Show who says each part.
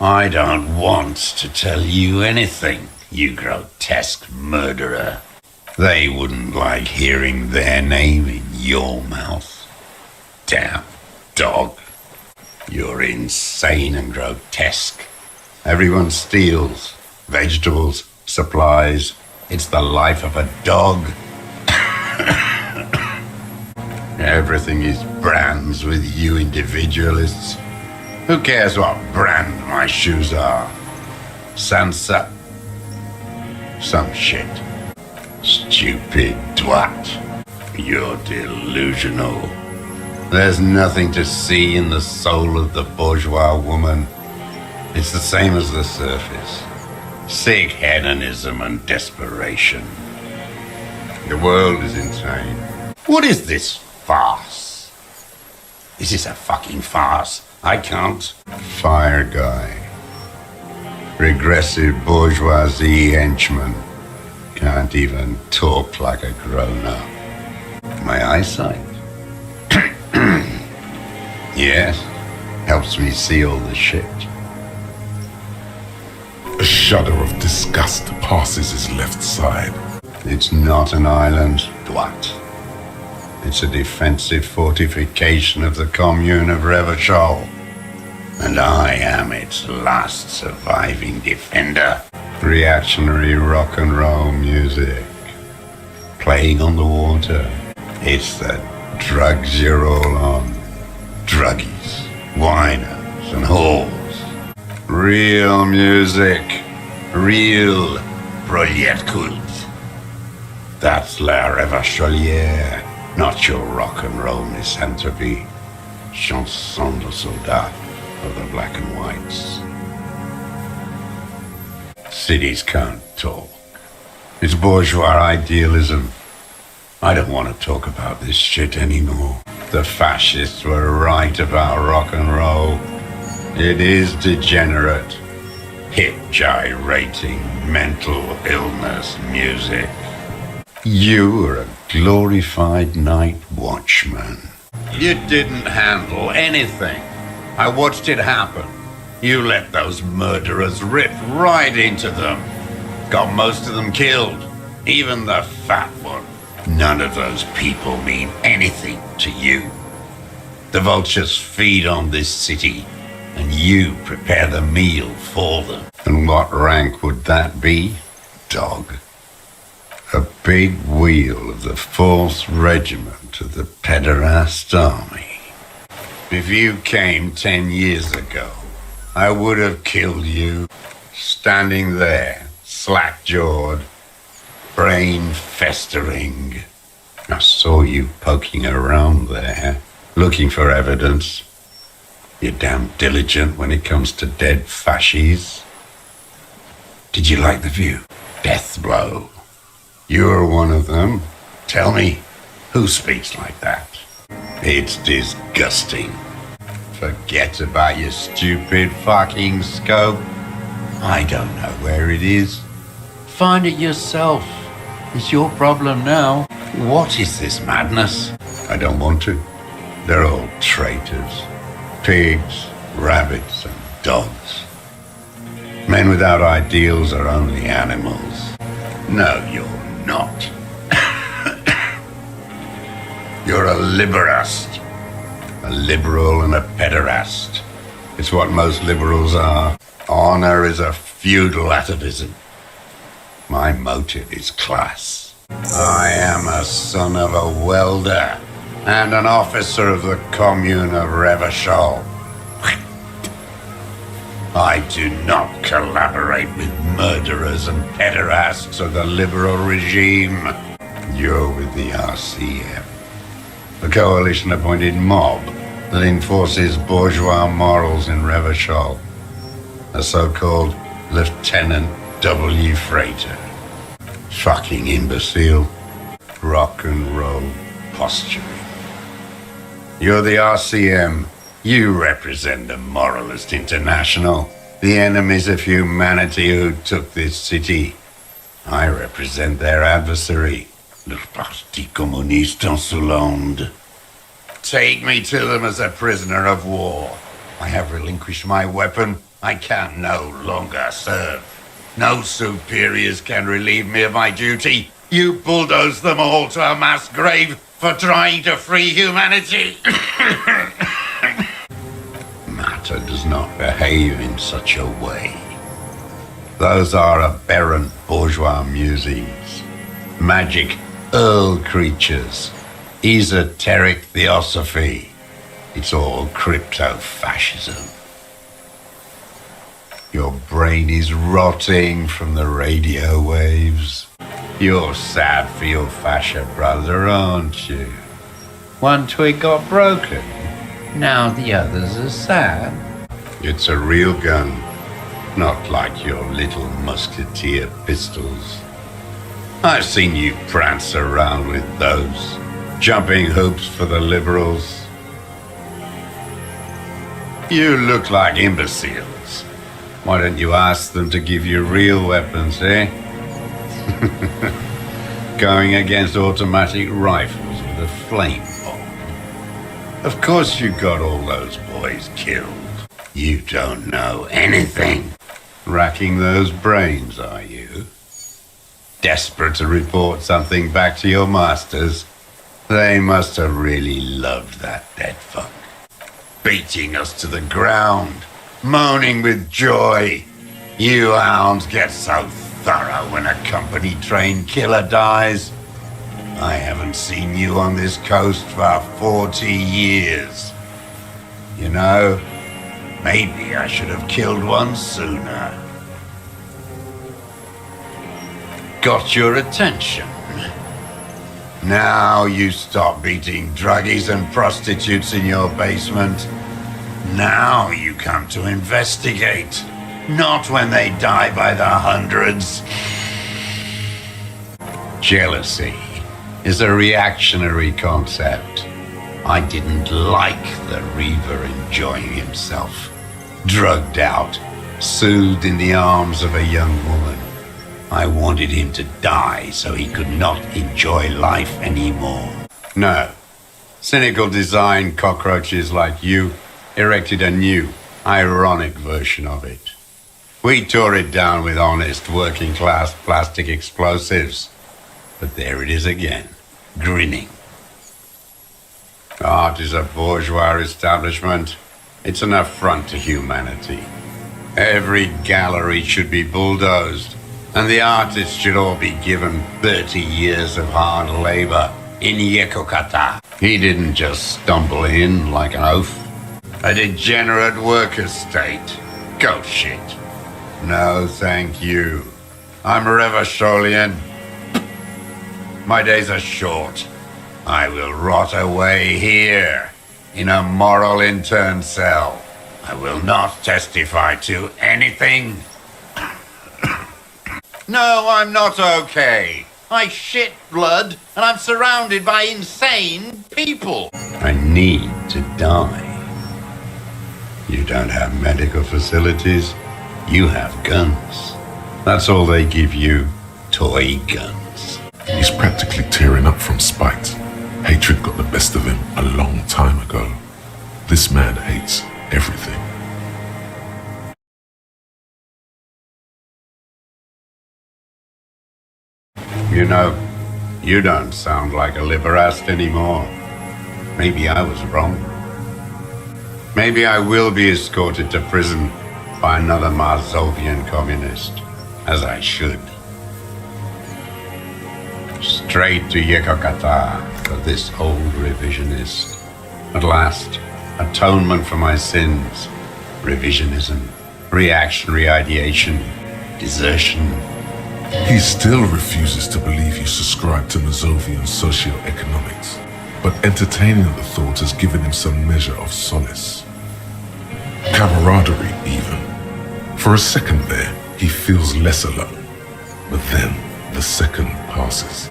Speaker 1: I don't want to tell you anything, you grotesque murderer. They wouldn't like hearing their name in your mouth. Damn dog. You're insane and grotesque. Everyone steals. Vegetables, supplies. It's the life of a dog. Everything is brands with you individualists. Who cares what brand my shoes are? Sansa. Some shit. Stupid twat. You're delusional. There's nothing to see in the soul of the bourgeois woman. It's the same as the surface. Sick hedonism and desperation. The world is insane. What is this farce? This is a fucking farce. I can't. Fire guy. Regressive bourgeoisie henchman. Can't even talk like a grown-up. My eyesight? Yes. Helps me see all the shit.
Speaker 2: A shudder of disgust passes his left side.
Speaker 1: It's not an island, Dwat. It's a defensive fortification of the commune of Revachol. And I am its last surviving defender. Reactionary rock and roll music. Playing on the water. It's the drugs you're all on. Druggies, whiners and whores. Real music. Real projet cult. That's La Revacholière, not your rock and roll misanthropy. Chanson de soldat of the black and whites. Cities can't talk. It's bourgeois idealism. I don't want to talk about this shit anymore. The fascists were right about rock and roll. It is degenerate, hip gyrating, mental illness music. You were a glorified night watchman. You didn't handle anything. I watched it happen. You let those murderers rip right into them. Got most of them killed, even the fat one. None of those people mean anything to you. The vultures feed on this city, and you prepare the meal for them. And what rank would that be, dog? A big wheel of the 4th Regiment of the Pederast Army. If you came 10 years ago, I would have killed you, standing there, slack-jawed, brain festering. I saw you poking around there, looking for evidence. You're damn diligent when it comes to dead fascies. Did you like the view? Death blow. You're one of them. Tell me, who speaks like that? It's disgusting. Forget about your stupid fucking scope. I don't know where it is. Find it yourself. It's your problem now. What is this madness? I don't want to. They're all traitors. Pigs, rabbits, and dogs. Men without ideals are only animals. No, you're not. You're a liberast. A liberal and a pederast. It's what most liberals are. Honor is a feudal atavism. My motive is class. I am a son of a welder and an officer of the commune of Revachol. I do not collaborate with murderers and pederasts of the liberal regime. You're with the RCM, the coalition-appointed mob that enforces bourgeois morals in Revachol. A so-called Lieutenant W. Freighter. Fucking imbecile. Rock and roll posturing. You're the RCM. You represent the Moralist International, the enemies of humanity who took this city. I represent their adversary, le Parti Communiste Insolente. Take me to them as a prisoner of war. I have relinquished my weapon. I can no longer serve. No superiors can relieve me of my duty. You bulldoze them all to a mass grave for trying to free humanity. Matter does not behave in such a way. Those are aberrant bourgeois musings, magic earl creatures, esoteric theosophy. It's all crypto-fascism. Your brain is rotting from the radio waves. You're sad for your fascia brother, aren't you? One twig got broken. Now the others are sad. It's a real gun, not like your little musketeer pistols. I've seen you prance around with those, jumping hoops for the liberals. You look like imbeciles. Why don't you ask them to give you real weapons, eh? Going against automatic rifles with a flame bomb. Of course you got all those boys killed. You don't know anything. Racking those brains, are you? Desperate to report something back to your masters? They must have really loved that dead fuck. Beating us to the ground, moaning with joy. You hounds get so thorough when a company-trained killer dies. I haven't seen you on this coast for 40 years. You know, maybe I should have killed one sooner. Got your attention. Now you stop beating druggies and prostitutes in your basement. Now you come to investigate, not when they die by the hundreds. Jealousy is a reactionary concept. I didn't like the Reaver enjoying himself, drugged out, soothed in the arms of a young woman. I wanted him to die so he could not enjoy life anymore. No, cynical design cockroaches like you erected a new, ironic version of it. We tore it down with honest, working-class plastic explosives. But there it is again, grinning. Art is a bourgeois establishment. It's an affront to humanity. Every gallery should be bulldozed, and the artists should all be given 30 years of hard labor in Yekokata. He didn't just stumble in like an oaf. A degenerate worker state. Go shit. No, thank you. I'm Revacholian. My days are short. I will rot away here, in a moral intern cell. I will not testify to anything. No, I'm not okay. I shit blood, and I'm surrounded by insane people. I need to die. You don't have medical facilities. You have guns. That's all they give you. Toy guns.
Speaker 2: He's practically tearing up from spite. Hatred got the best of him a long time ago. This man hates everything.
Speaker 1: You know, you don't sound like a liberast anymore. Maybe I was wrong. Maybe I will be escorted to prison by another Marsovian communist, as I should. Straight to Yekokata for this old revisionist. At last, atonement for my sins. Revisionism, reactionary ideation, desertion.
Speaker 2: He still refuses to believe you subscribe to Mazovian socio-economics, but entertaining the thought has given him some measure of solace. Camaraderie, even. For a second there, he feels less alone. But then, the second passes.